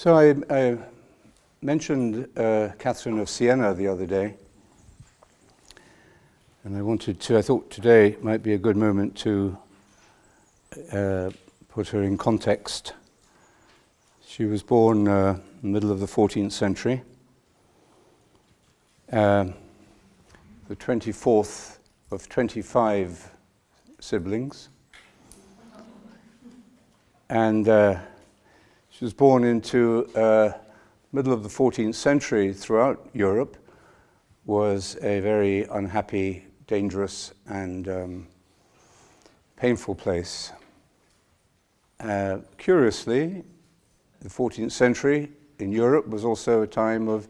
So I mentioned Catherine of Siena the other day, and I thought today might be a good moment to put her in context. She was born in the middle of the 14th century, the 24th of 25 siblings, and she was born into middle of the 14th century. Throughout Europe was a very unhappy, dangerous, and painful place. Curiously, the 14th century in Europe was also a time of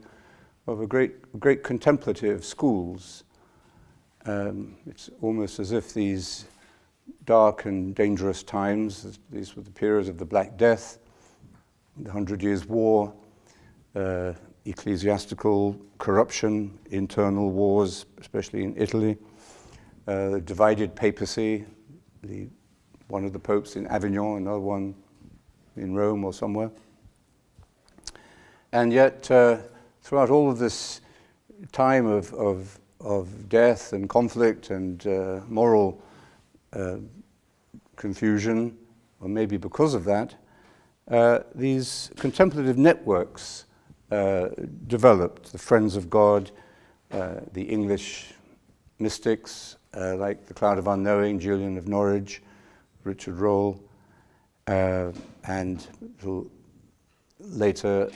a great contemplative schools. It's almost as if these dark and dangerous times, these were the periods of the Black Death, the 100 Years' War, ecclesiastical corruption, internal wars, especially in Italy, the divided papacy, one of the popes in Avignon, another one in Rome or somewhere. And yet, throughout all of this time of death and conflict and moral confusion, or maybe because of that, these contemplative networks developed. The Friends of God, the English mystics like the Cloud of Unknowing, Julian of Norwich, Richard Rolle, and later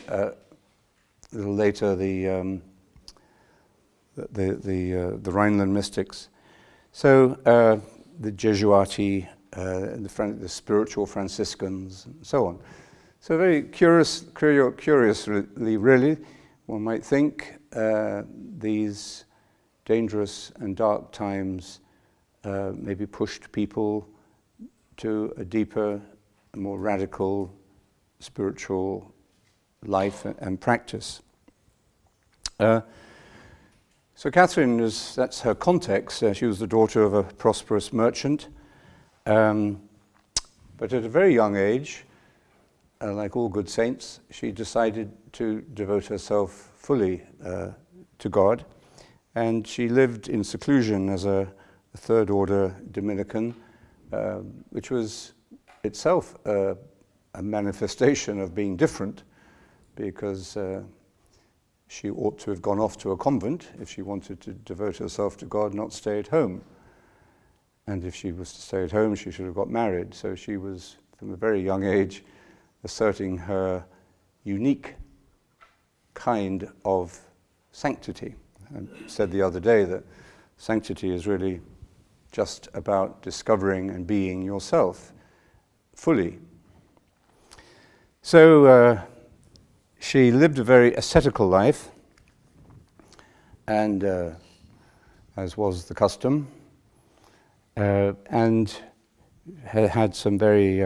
the Rhineland mystics. So the Jesuati, the spiritual Franciscans, and so on. So very curiously, really, one might think these dangerous and dark times maybe pushed people to a deeper, more radical spiritual life and practice. So Catherine, that's her context. She was the daughter of a prosperous merchant, but at a very young age, like all good saints, she decided to devote herself fully to God, and she lived in seclusion as a third-order Dominican, which was itself a manifestation of being different, because she ought to have gone off to a convent if she wanted to devote herself to God, not stay at home. And if she was to stay at home, she should have got married. So she was, from a very young age, asserting her unique kind of sanctity. I said the other day that sanctity is really just about discovering and being yourself fully. So she lived a very ascetical life, and as was the custom, and had some very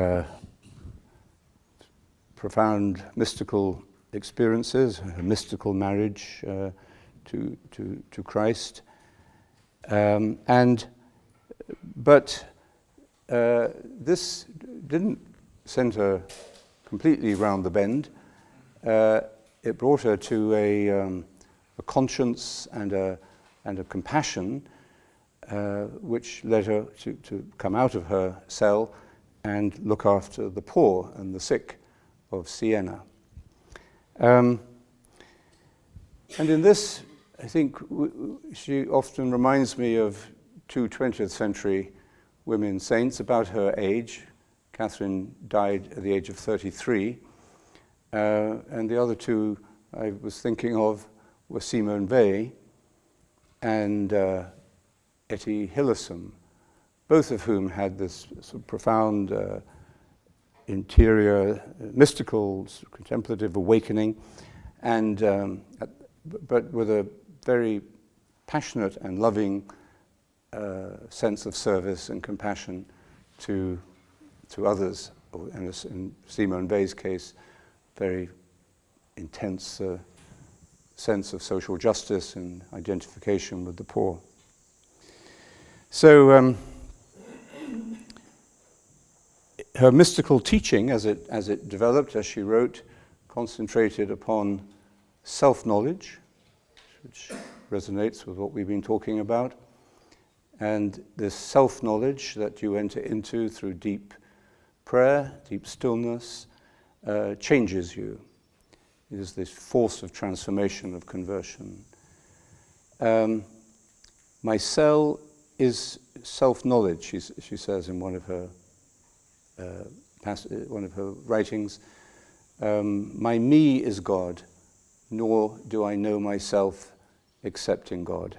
profound mystical experiences, a mystical marriage to Christ, but this didn't send her completely round the bend. It brought her to a conscience and a compassion which led her to come out of her cell and look after the poor and the sick of Siena. And in this, I think she often reminds me of two 20th century women saints about her age. Catherine died at the age of 33, and the other two I was thinking of were Simone Weil and Etty Hillesum, both of whom had this sort of profound interior, mystical, contemplative awakening, and but with a very passionate and loving sense of service and compassion to others, and in Simone Weil's case, very intense sense of social justice and identification with the poor. So her mystical teaching, as it developed, as she wrote, concentrated upon self-knowledge, which resonates with what we've been talking about. And this self-knowledge that you enter into through deep prayer, deep stillness, changes you. It is this force of transformation, of conversion. My cell is self-knowledge, she says in one of her writings. My me is God, nor do I know myself except in God.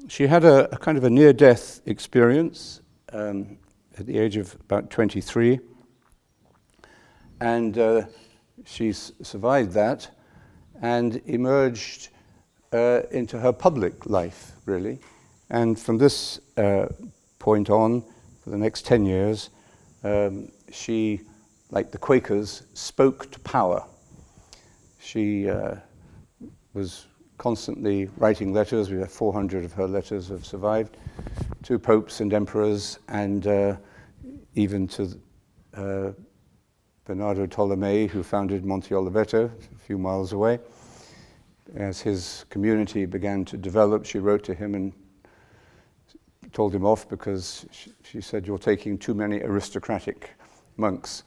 She had a kind of a near-death experience at the age of about 23, and she survived that and emerged into her public life, really. And from this point on, for the next 10 years, she, like the Quakers, spoke to power. She was constantly writing letters. We have 400 of her letters have survived, to popes and emperors, and even to Bernardo Tolomei, who founded Monte Oliveto, a few miles away. As his community began to develop, she wrote to him and told him off because she said, "You're taking too many aristocratic monks."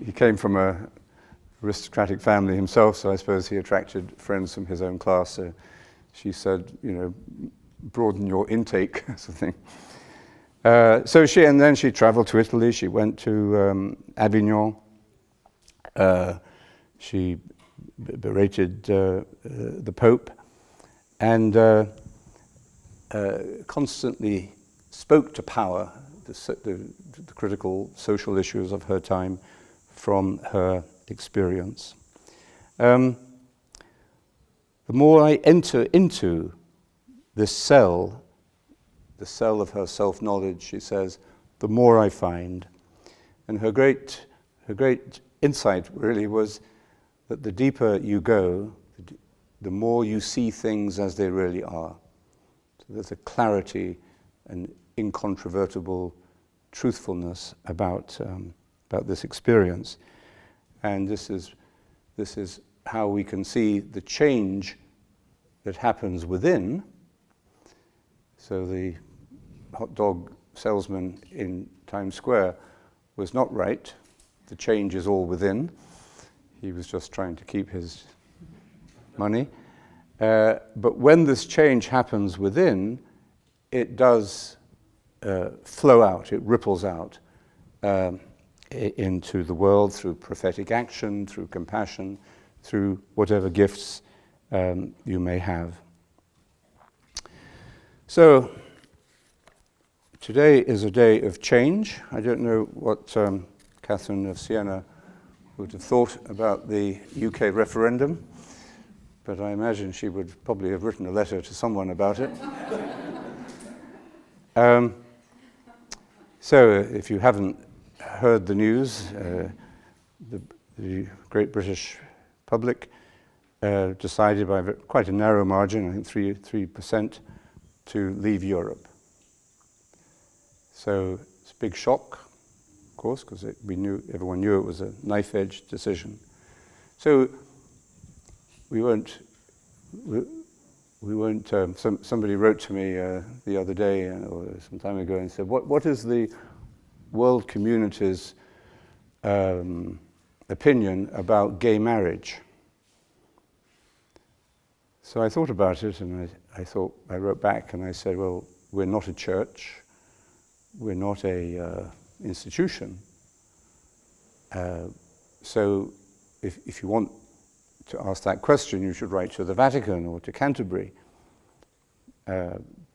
He came from an aristocratic family himself, so I suppose he attracted friends from his own class. So she said, broaden your intake, sort of thing. So then she traveled to Italy. She went to Avignon. She berated the Pope and constantly spoke to power, the critical social issues of her time from her experience. The more I enter into this cell, the cell of her self-knowledge, she says, the more I find. And her great insight really was that the deeper you go, the more you see things as they really are. So there's a clarity and incontrovertible truthfulness about this experience. And this is how we can see the change that happens within. So the hot dog salesman in Times Square was not right. The change is all within. He was just trying to keep his money. But when this change happens within, it does flow out, it ripples out into the world through prophetic action, through compassion, through whatever gifts you may have. So, today is a day of change. I don't know what Catherine of Siena would have thought about the UK referendum, but I imagine she would probably have written a letter to someone about it. So if you haven't heard the news, the Great British public decided by quite a narrow margin, I think 3%, to leave Europe. So it's a big shock, of course, because everyone knew it was a knife-edge decision. So we won't. Somebody wrote to me the other day or some time ago and said, "What is the world community's opinion about gay marriage?" So I thought about it, and I wrote back and I said, "Well, we're not a church, we're not a institution. So if you want to ask that question, you should write to the Vatican or to Canterbury.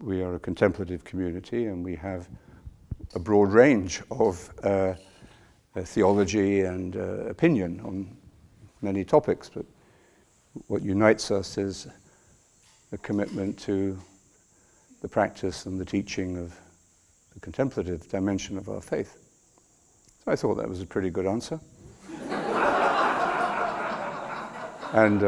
We are a contemplative community, and we have a broad range of theology and opinion on many topics, but what unites us is a commitment to the practice and the teaching of the contemplative dimension of our faith." So I thought that was a pretty good answer. And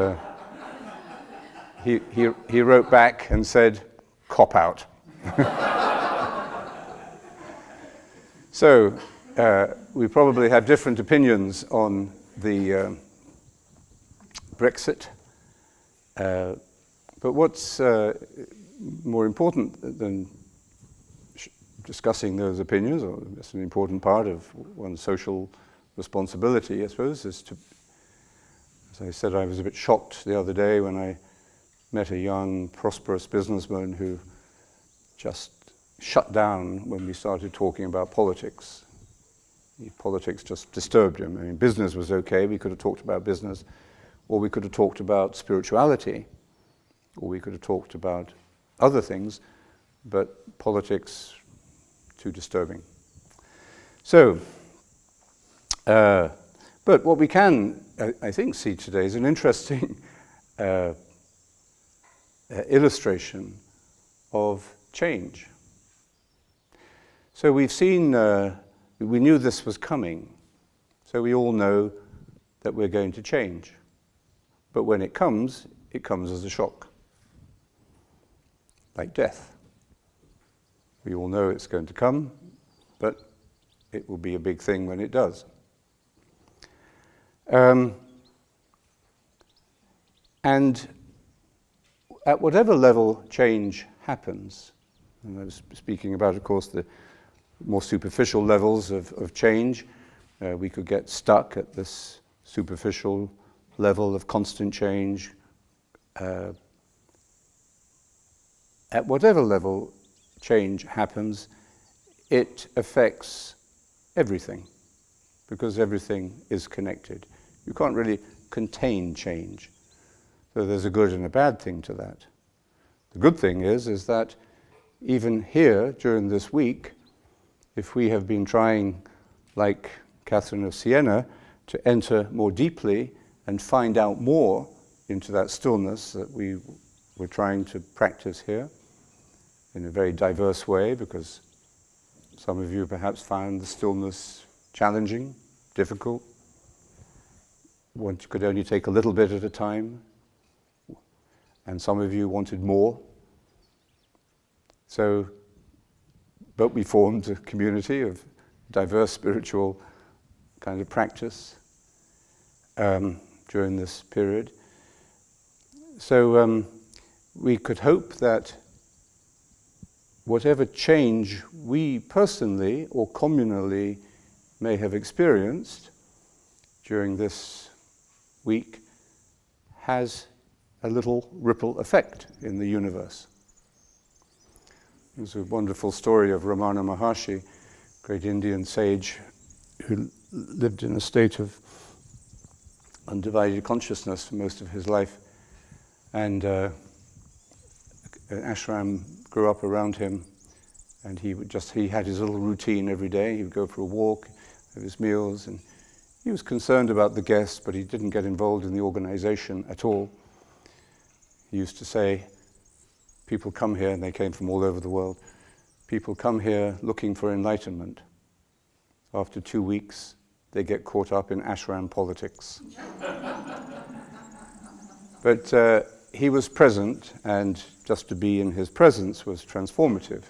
he wrote back and said, "Cop out." So we probably have different opinions on the Brexit. But what's more important than discussing those opinions, or that's an important part of one's social responsibility, I suppose, is to, as I said, I was a bit shocked the other day when I met a young, prosperous businessman who just shut down when we started talking about politics. Politics just disturbed him. I mean, business was okay, we could have talked about business, or we could have talked about spirituality, or we could have talked about other things, but politics, too disturbing. So, but what we can, I think, see today is an interesting illustration of change. So we've seen, we knew this was coming, so we all know that we're going to change. But when it comes as a shock, like death. We all know it's going to come, but it will be a big thing when it does. And at whatever level change happens, and I was speaking about, of course, the more superficial levels of change, we could get stuck at this superficial level of constant change. At whatever level change happens, it affects everything, because everything is connected. You can't really contain change. So there's a good and a bad thing to that. The good thing is that even here during this week, if we have been trying, like Catherine of Siena, to enter more deeply and find out more into that stillness that we were trying to practice here in a very diverse way, because some of you perhaps found the stillness challenging, difficult. One could only take a little bit at a time, and some of you wanted more. So, but we formed a community of diverse spiritual kind of practice during this period. So we could hope that whatever change we personally or communally may have experienced during this week has a little ripple effect in the universe. There's a wonderful story of Ramana Maharshi, great Indian sage who lived in a state of undivided consciousness for most of his life, and an ashram grew up around him, and he had his little routine every day. He would go for a walk, have his meals, and he was concerned about the guests, but he didn't get involved in the organization at all. He used to say, people come here, and they came from all over the world, people come here looking for enlightenment. After 2 weeks, they get caught up in ashram politics. But he was present, and just to be in his presence was transformative.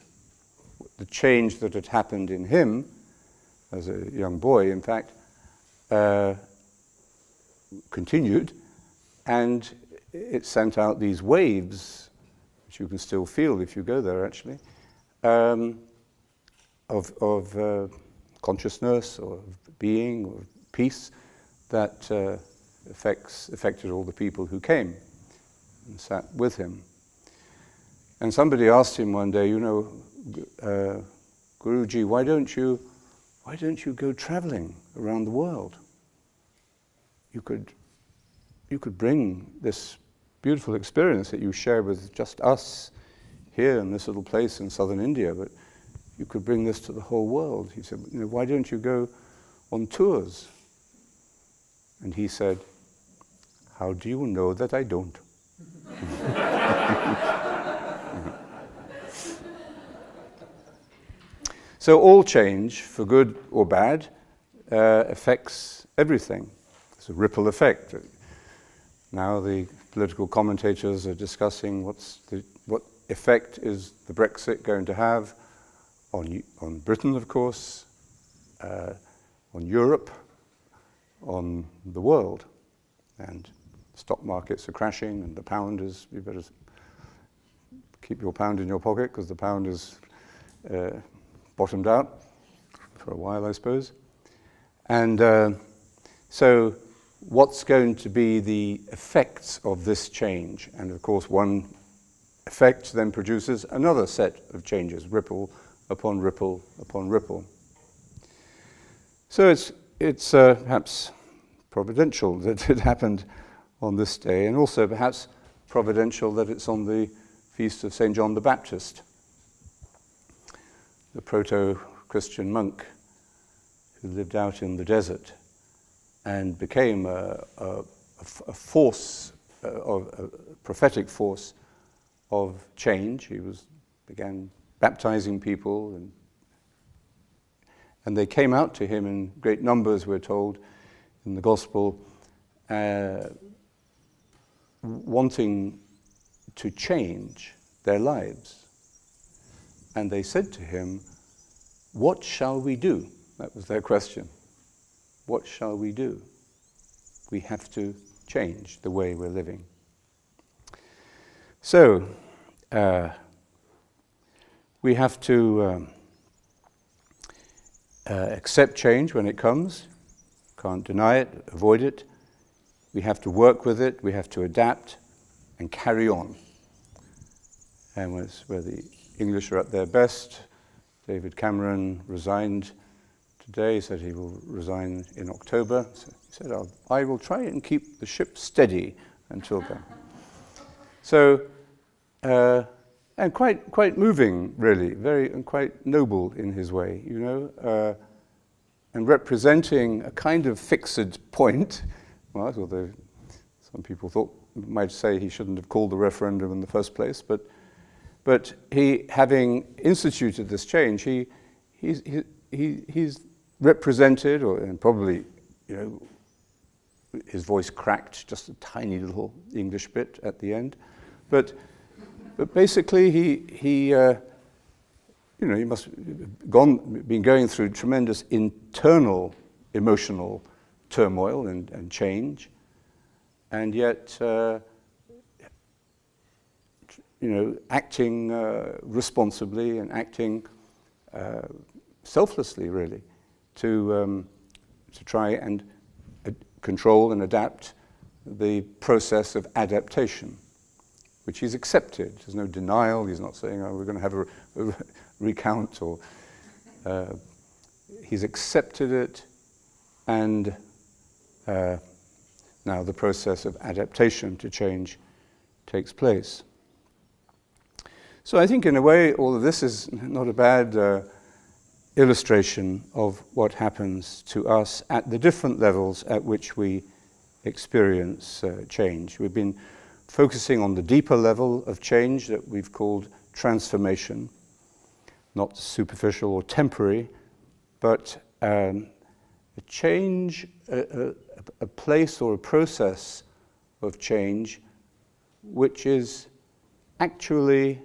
The change that had happened in him, as a young boy, in fact, continued, and it sent out these waves, which you can still feel if you go there, actually, of consciousness or being or peace that affected all the people who came and sat with him. And somebody asked him one day, Guruji, why don't you go traveling around the world? You could bring this beautiful experience that you share with just us here in this little place in southern India, but you could bring this to the whole world. He said, why don't you go on tours? And he said, how do you know that I don't? So all change, for good or bad, affects everything. It's a ripple effect. Now the political commentators are discussing what effect is the Brexit going to have on Britain, of course, on Europe, on the world. And stock markets are crashing, and the pound is, you better keep your pound in your pocket because the pound is bottomed out for a while, I suppose. And so what's going to be the effects of this change? And of course, one effect then produces another set of changes, ripple upon ripple upon ripple. So it's perhaps providential that it happened on this day, and also perhaps providential that it's on the feast of St. John the Baptist, the proto-Christian monk who lived out in the desert and became a force, a prophetic force of change. He began baptizing people, and they came out to him in great numbers, we're told, in the Gospel, wanting to change their lives. And they said to him, "What shall we do?" That was their question. What shall we do? We have to change the way we're living. So, we have to accept change when it comes. Can't deny it, avoid it. We have to work with it, we have to adapt and carry on. And where the English are at their best, David Cameron resigned today, he said he will resign in October. So he said, I will try and keep the ship steady until then. So, and quite moving, really, and quite noble in his way, you know, and representing a kind of fixed point. Well, although some people might say he shouldn't have called the referendum in the first place, but he, having instituted this change, he's represented, and probably, you know, his voice cracked just a tiny little English bit at the end, but basically he you know, he must have been going through tremendous internal emotional turmoil and change, and yet you know, acting responsibly and acting selflessly, really, to try and control and adapt the process of adaptation, which he's accepted. There's no denial. He's not saying, "Oh, we're going to have a recount," or he's accepted it, and now the process of adaptation to change takes place. So I think in a way all of this is not a bad illustration of what happens to us at the different levels at which we experience change. We've been focusing on the deeper level of change that we've called transformation, not superficial or temporary, but a change, a place or a process of change which is actually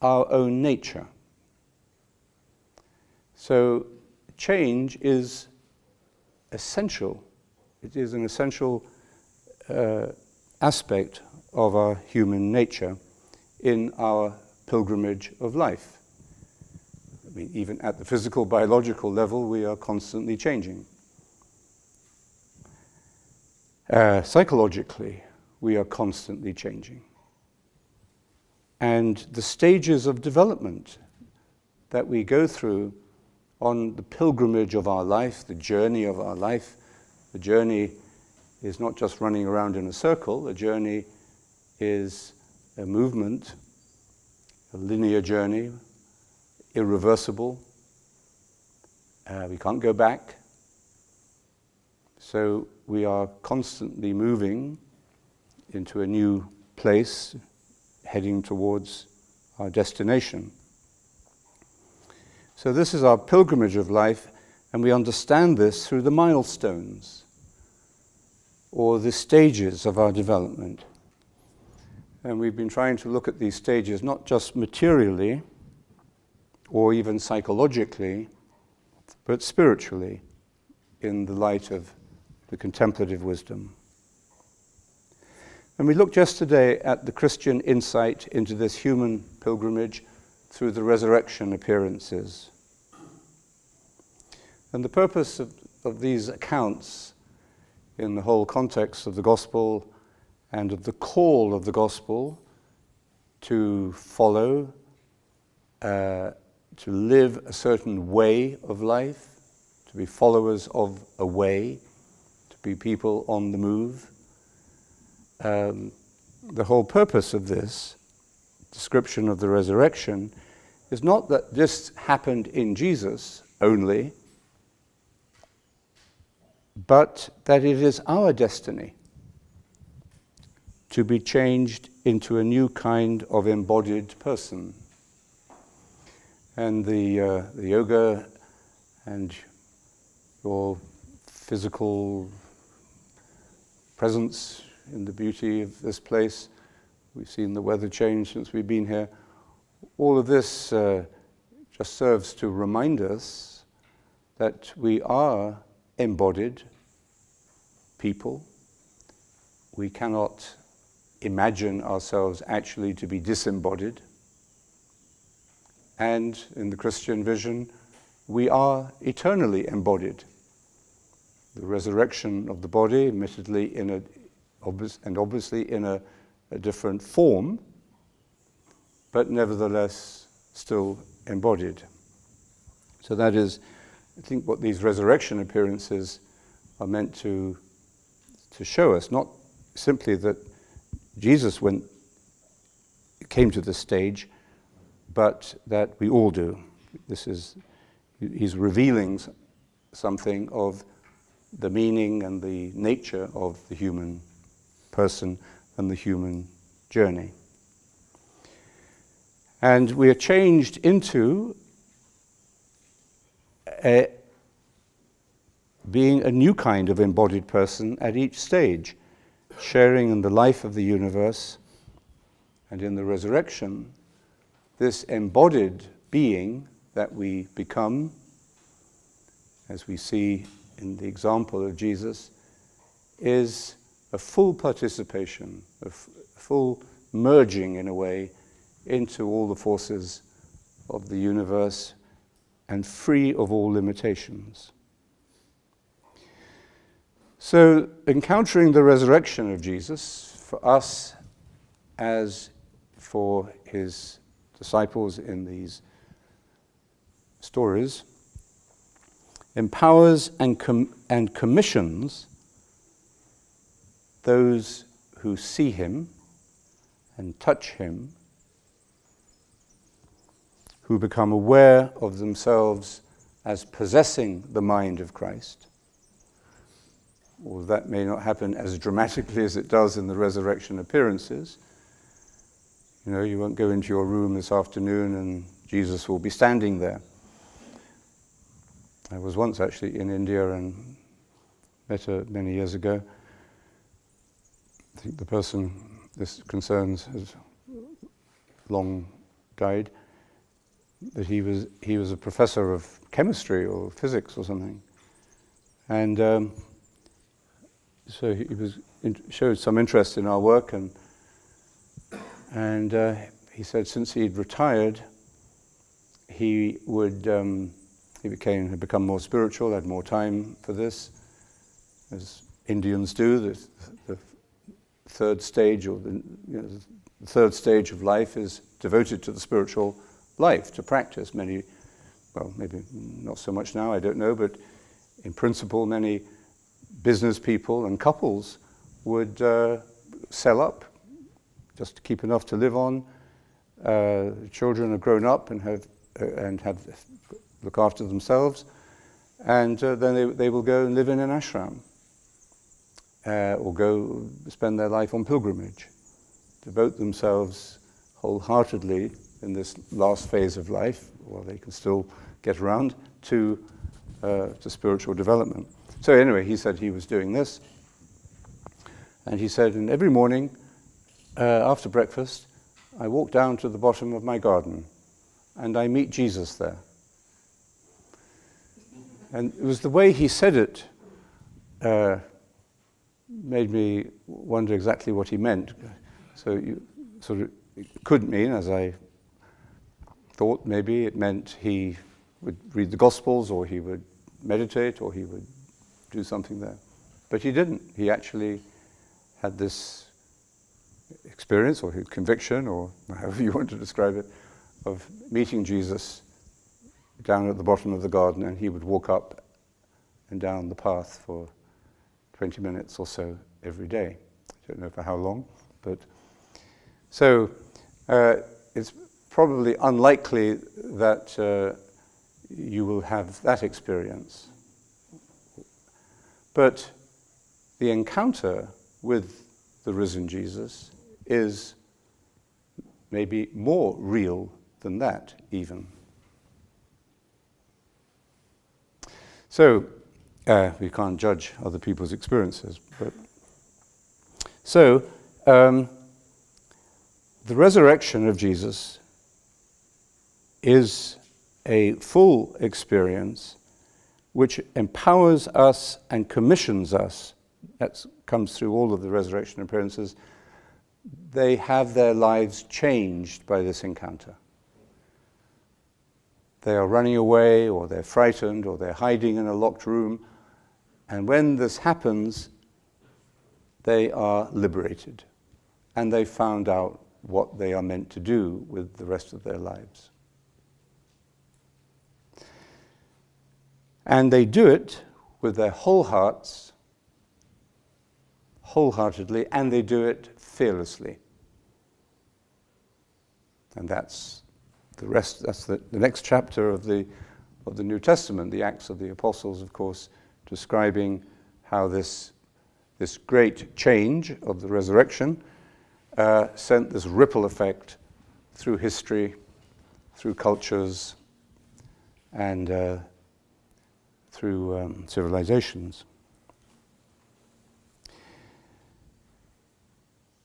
our own nature. So change is essential. It is an essential aspect of our human nature in our pilgrimage of life. I mean, even at the physical, biological level, we are constantly changing. Psychologically, we are constantly changing. And the stages of development that we go through on the pilgrimage of our life, the journey of our life, the journey is not just running around in a circle, the journey is a movement, a linear journey, irreversible. We can't go back. So we are constantly moving into a new place, heading towards our destination. So this is our pilgrimage of life, and we understand this through the milestones, or the stages of our development. And we've been trying to look at these stages not just materially, or even psychologically, but spiritually, in the light of the contemplative wisdom. And we looked yesterday at the Christian insight into this human pilgrimage through the resurrection appearances. And the purpose of these accounts in the whole context of the gospel and of the call of the gospel to follow, to live a certain way of life, to be followers of a way, to be people on the move. The whole purpose of this description of the resurrection is not that this happened in Jesus only, but that it is our destiny to be changed into a new kind of embodied person. And the yoga and your physical presence in the beauty of this place, we've seen the weather change since we've been here, all of this just serves to remind us that we are embodied people. We cannot imagine ourselves actually to be disembodied. And in the Christian vision, we are eternally embodied. The resurrection of the body, admittedly obviously in a different form, but nevertheless still embodied. So that is, I think, what these resurrection appearances are meant to show us, not simply that Jesus came to this stage, but that we all do. He's revealing something of the meaning and the nature of the human person and the human journey. And we are changed into being a new kind of embodied person at each stage, sharing in the life of the universe, and in the resurrection, this embodied being that we become, as we see in the example of Jesus, is a full participation, a full merging in a way into all the forces of the universe and free of all limitations. So, encountering the resurrection of Jesus, for us, as for his disciples in these stories, empowers and commissions those who see him and touch him, who become aware of themselves as possessing the mind of Christ. Or that may not happen as dramatically as it does in the resurrection appearances. You know, you won't go into your room this afternoon and Jesus will be standing there. I was once actually in India and met her many years ago. I think the person this concerns has long died. That he was a professor of chemistry or physics or something, and so he showed some interest in our work, and he said since he'd retired, he had become more spiritual, had more time for this, as Indians do. The third stage, or the third stage of life, is devoted to the spiritual life, to practice. Many, well, maybe not so much now, I don't know, but in principle, many business people and couples would sell up just to keep enough to live on. Children are grown up and have look after themselves, and then they will go and live in an ashram, or go spend their life on pilgrimage, devote themselves wholeheartedly in this last phase of life, while they can still get around to spiritual development. So anyway, he said he was doing this, and he said, and every morning after breakfast, I walk down to the bottom of my garden, and I meet Jesus there. And it was the way he said it made me wonder exactly what he meant. So you sort of, it could mean, as I thought maybe, it meant he would read the Gospels, or he would meditate, or he would do something there. But he didn't. He actually had this experience, or his conviction, or however you want to describe it, of meeting Jesus down at the bottom of the garden, and he would walk up and down the path for 20 minutes or so every day. I don't know for how long, but so it's probably unlikely that you will have that experience. But the encounter with the risen Jesus is maybe more real than that even. So we can't judge other people's experiences, but so the resurrection of Jesus is a full experience which empowers us and commissions us. That comes through all of the resurrection appearances. They have their lives changed by this encounter. They are running away, or they're frightened, or they're hiding in a locked room. And when this happens, they are liberated. And they found out what they are meant to do with the rest of their lives. And they do it with their whole hearts, wholeheartedly, and they do it fearlessly. And that's the rest. That's the next chapter of the New Testament, the Acts of the Apostles, of course, describing how this great change of the resurrection sent this ripple effect through history, through cultures, and through civilizations.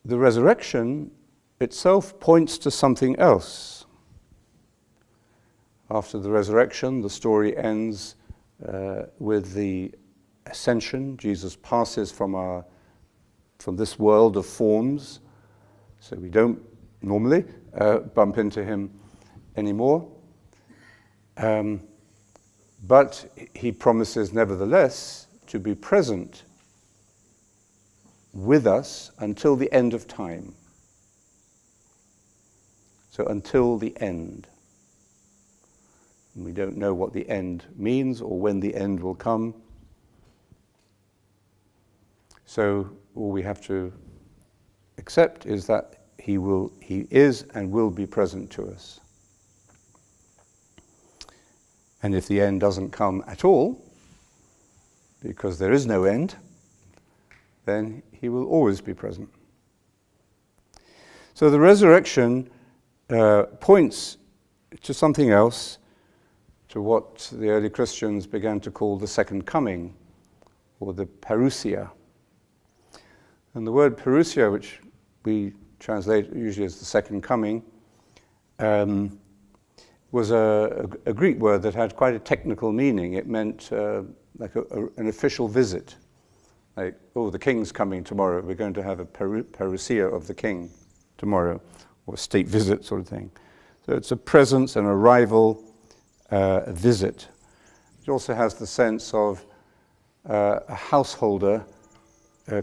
The resurrection itself points to something else. After the resurrection, the story ends with the Ascension. Jesus passes from this world of forms, so we don't normally bump into him anymore. But he promises, nevertheless, to be present with us until the end of time. So until the end. And we don't know what the end means or when the end will come. So all we have to accept is that he is and will be present to us. And if the end doesn't come at all, because there is no end, then he will always be present. So the resurrection points to something else, to what the early Christians began to call the second coming, or the parousia. And the word parousia, which we translate usually as the second coming, was a Greek word that had quite a technical meaning. It meant like an official visit. Like, oh, the king's coming tomorrow. We're going to have a parousia of the king tomorrow, or a state visit sort of thing. So it's a presence, an arrival, a visit. It also has the sense of a householder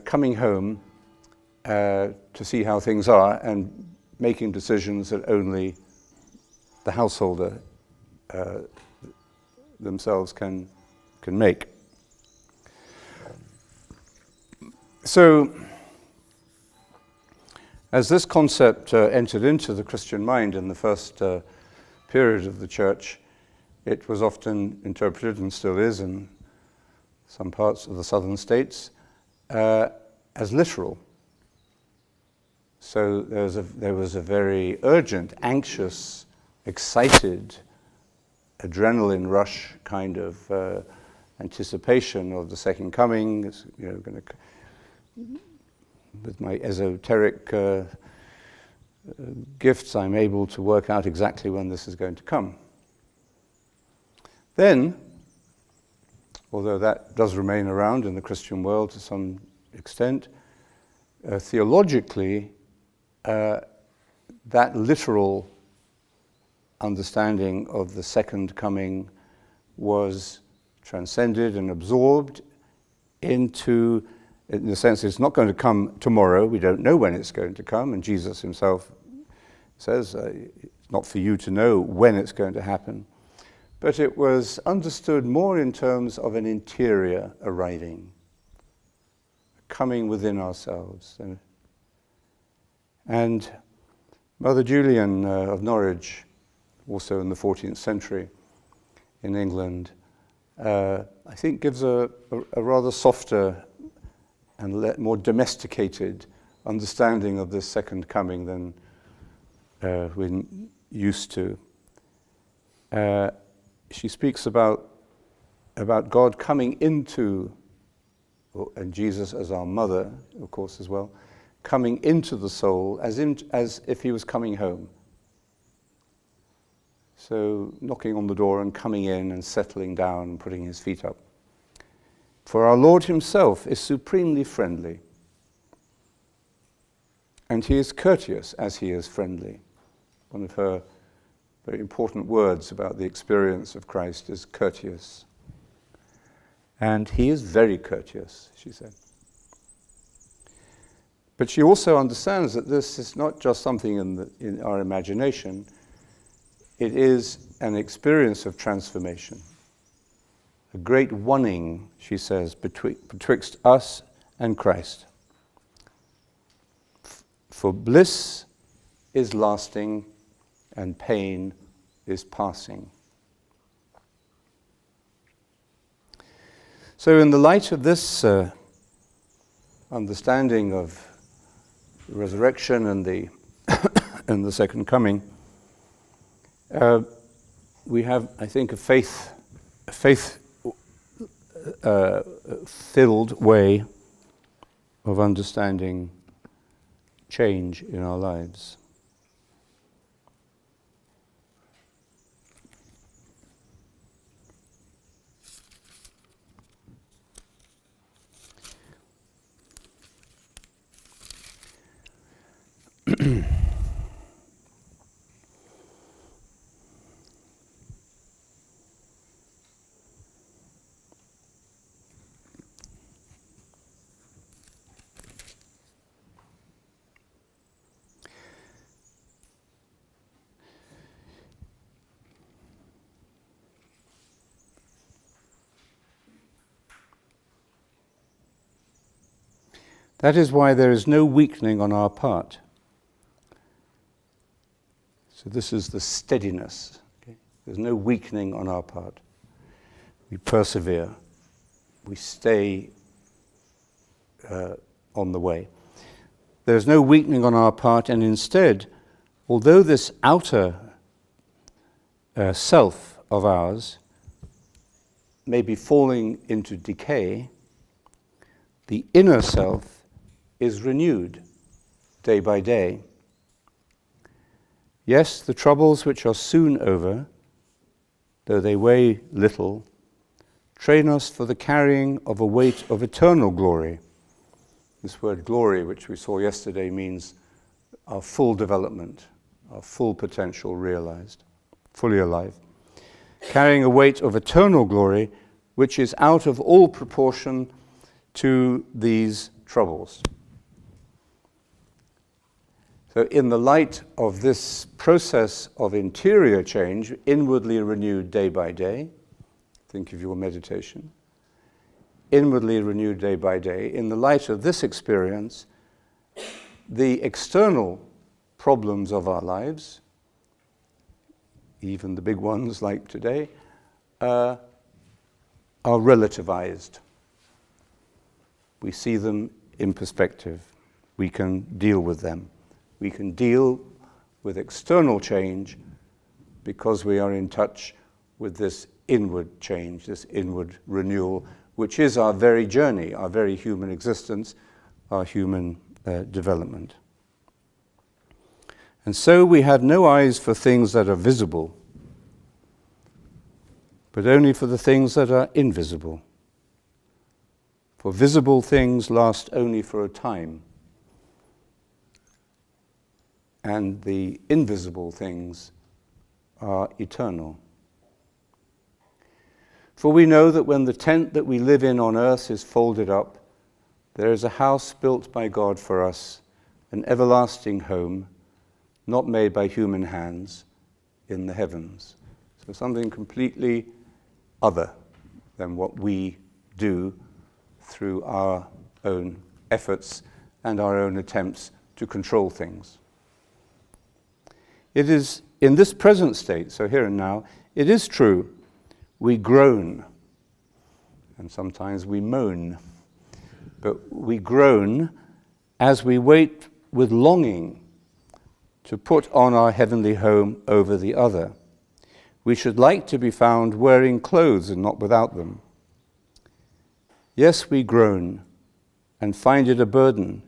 coming home to see how things are and making decisions that only the householder themselves can make. So, as this concept entered into the Christian mind in the first period of the church, it was often interpreted, and still is in some parts of the southern states, as literal. So there was a very urgent, anxious, excited, adrenaline rush kind of anticipation of the second coming. With my esoteric gifts, I'm able to work out exactly when this is going to come. Then, although that does remain around in the Christian world to some extent, theologically, that literal understanding of the second coming was transcended and absorbed into, in the sense it's not going to come tomorrow, we don't know when it's going to come, and Jesus himself says it's not for you to know when it's going to happen, but it was understood more in terms of an interior arriving, coming within ourselves. And Mother Julian of Norwich, also in the 14th century in England, I think gives a rather softer and more domesticated understanding of this second coming than we're used to. She speaks about God coming into, and Jesus as our mother, of course, as well, coming into the soul as if he was coming home. So knocking on the door and coming in and settling down and putting his feet up. For our Lord himself is supremely friendly, and he is courteous as he is friendly. One of her very important words about the experience of Christ is courteous. And he is very courteous, she said. But she also understands that this is not just something in our imagination, it is an experience of transformation. A great oneing, she says, betwixt us and Christ. For bliss is lasting and pain is passing. So in the light of this understanding of the resurrection and the and the second coming, we have, I think, a faith-filled way of understanding change in our lives. That is why there is no weakening on our part. So this is the steadiness. Okay? There's no weakening on our part. We persevere. We stay on the way. There's no weakening on our part, and instead, although this outer self of ours may be falling into decay, the inner self is renewed day by day. Yes, the troubles which are soon over, though they weigh little, train us for the carrying of a weight of eternal glory. This word glory, which we saw yesterday, means our full development, our full potential realized, fully alive. Carrying a weight of eternal glory, which is out of all proportion to these troubles. So in the light of this process of interior change, inwardly renewed day by day, think of your meditation, inwardly renewed day by day, in the light of this experience, the external problems of our lives, even the big ones like today, are relativized. We see them in perspective. We can deal with them. We can deal with external change because we are in touch with this inward change, this inward renewal, which is our very journey, our very human existence, our human development. And so we have no eyes for things that are visible, but only for the things that are invisible. For visible things last only for a time, and the invisible things are eternal. For we know that when the tent that we live in on earth is folded up, there is a house built by God for us, an everlasting home, not made by human hands, in the heavens. So something completely other than what we do through our own efforts and our own attempts to control things. It is in this present state, so here and now, it is true, we groan, and sometimes we moan, but we groan as we wait with longing to put on our heavenly home over the other. We should like to be found wearing clothes and not without them. Yes, we groan and find it a burden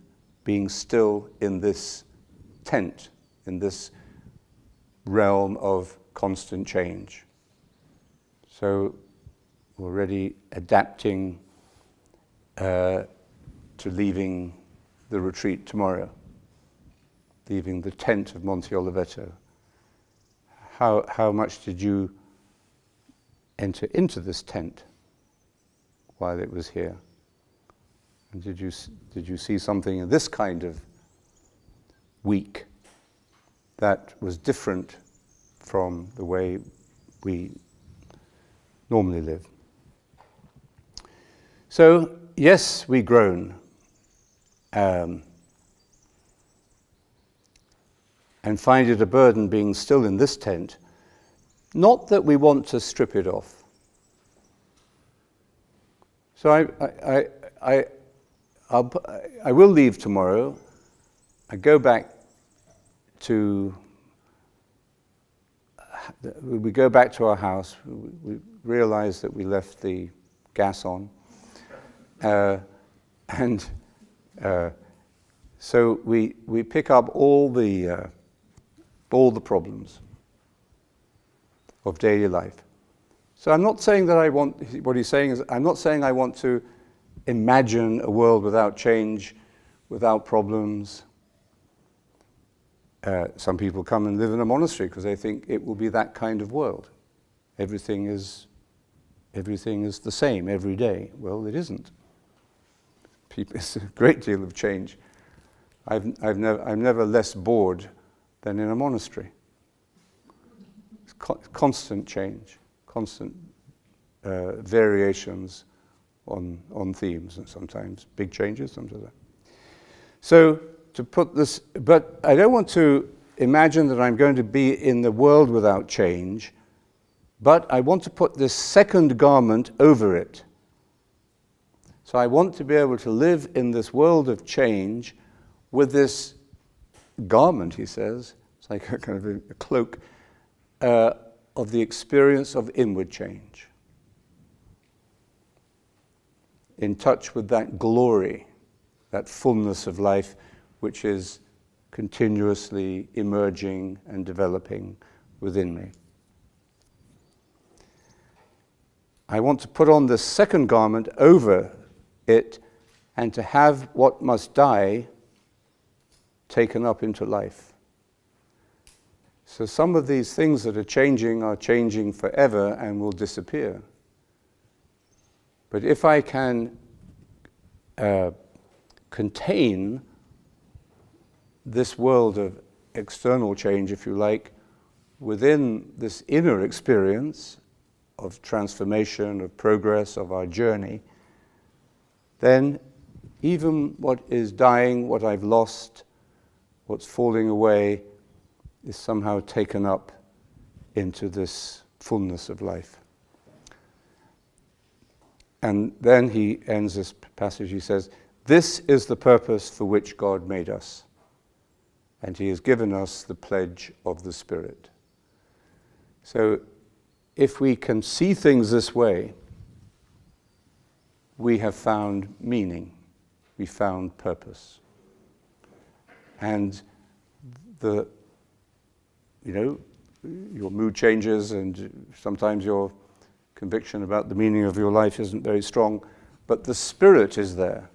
being still in this tent, in this realm of constant change. So we're already adapting to leaving the retreat tomorrow, leaving the tent of Monte Oliveto. How much did you enter into this tent while it was here? And did you see something in this kind of week that was different from the way we normally live? So, yes, we groan. And find it a burden being still in this tent, not that we want to strip it off. So I will leave tomorrow. I go back to we go back to our house. We realize that we left the gas on, and so we pick up all the problems of daily life. So I'm not saying that I want, what he's saying is, I'm not saying I want to imagine a world without change, without problems. Some people come and live in a monastery because they think it will be that kind of world. Everything is the same every day. Well, it isn't. It's a great deal of change. I'm never less bored than in a monastery. It's constant change, constant variations on themes, and sometimes big changes, sometimes. So to put this, but I don't want to imagine that I'm going to be in the world without change, but I want to put this second garment over it. So I want to be able to live in this world of change with this garment, he says, it's like a kind of a cloak, of the experience of inward change. In touch with that glory, that fullness of life, which is continuously emerging and developing within me. I want to put on this second garment over it and to have what must die taken up into life. So some of these things that are changing forever and will disappear. But if I can contain this world of external change, if you like, within this inner experience of transformation, of progress, of our journey, then even what is dying, what I've lost, what's falling away, is somehow taken up into this fullness of life. And then he ends this passage, he says, "This is the purpose for which God made us, and he has given us the pledge of the Spirit." So if we can see things this way, we have found meaning, we found purpose. And your mood changes and sometimes your conviction about the meaning of your life isn't very strong, but the Spirit is there.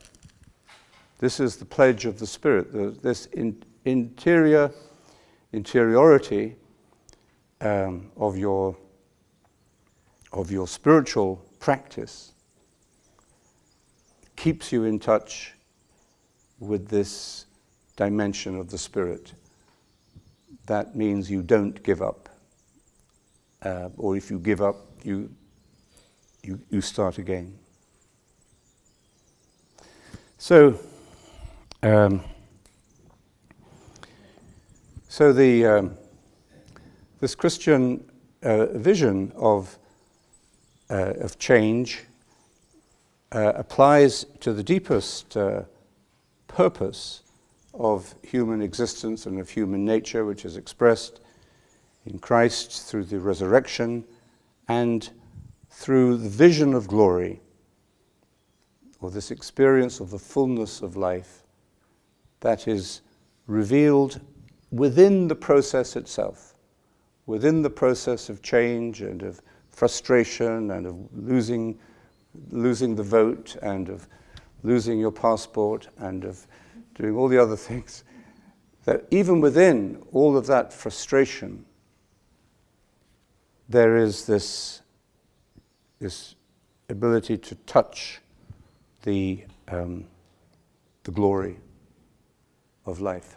This is the pledge of the Spirit, this interiority of your spiritual practice keeps you in touch with this dimension of the Spirit. That means you don't give up. Or if you give up, you start again. So this Christian vision of change applies to the deepest purpose of human existence and of human nature, which is expressed in Christ through the resurrection and through the vision of glory, or this experience of the fullness of life that is revealed within the process itself, within the process of change and of frustration and of losing the vote and of losing your passport and of doing all the other things, that even within all of that frustration, there is this ability to touch the glory of life.